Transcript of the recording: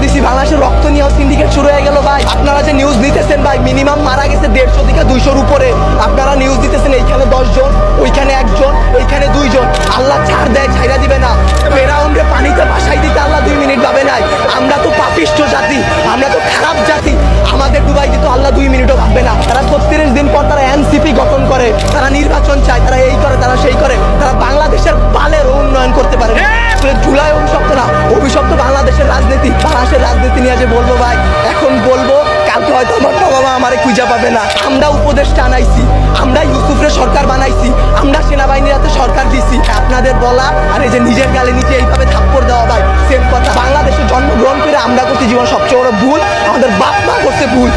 দিছি, বাংলাদেশের রক্ত নিয়ে সিন্ডিকেট শুরু হয়ে গেল ভাই। আপনারা যে নিউজ নিতেছেন ভাই, মিনিমাম মারা গেছে 150 থেকে 200-র উপরে। আপনারা নিউজ দিতেছেন এইখানে 10 জন, ওইখানে 1 জন, এইখানে 2 জন। আল্লাহ ছাড় দেয়, ছাইরা দিবে না। ফেরাউনকে পানিতে ভাসাই দিতে আল্লাহ 2 মিনিট ভাবে নাই। আমরা তো পাপিষ্ঠ জাতি, আমরা তো খারাপ জাতি, আমাদের ডুবাই দিত আল্লাহ 2 মিনিটও ভাববে না। তারা 36 দিন পর তারা এনসিপি গঠন করে, তারা নির্বাচন চায়, তারা এই করে, তারা সেই করে। তারা বাংলাদেশের বালের উন্নয়ন করতে পারে না। জুলাই অভিশপ্ত না, অভিশপ্ত বাংলাদেশের রাজনীতি। বাংলাদেশের রাজনীতি নিয়ে যে বলবো ভাই, এখন বলবো, কালকে হয়তো আমার বাবা আমারে খুঁজে পাবে না। আমরা উপদেষ্টা আনাইছি, আমরা ইউসুফরে সরকার বানাইছি, আমরা সেনাবাহিনীর হাতে সরকার দিছি। আপনাদের বলা আর এই যে নিজের গালে নিচে এইভাবে থাপ্পড় দেওয়া ভাই সেম কথা। বাংলাদেশে জন্মগ্রহণ করে আমরা করছি জীবন সবচেয়ে বড় ভুল, আমাদের বাপ মা করছে ভুল।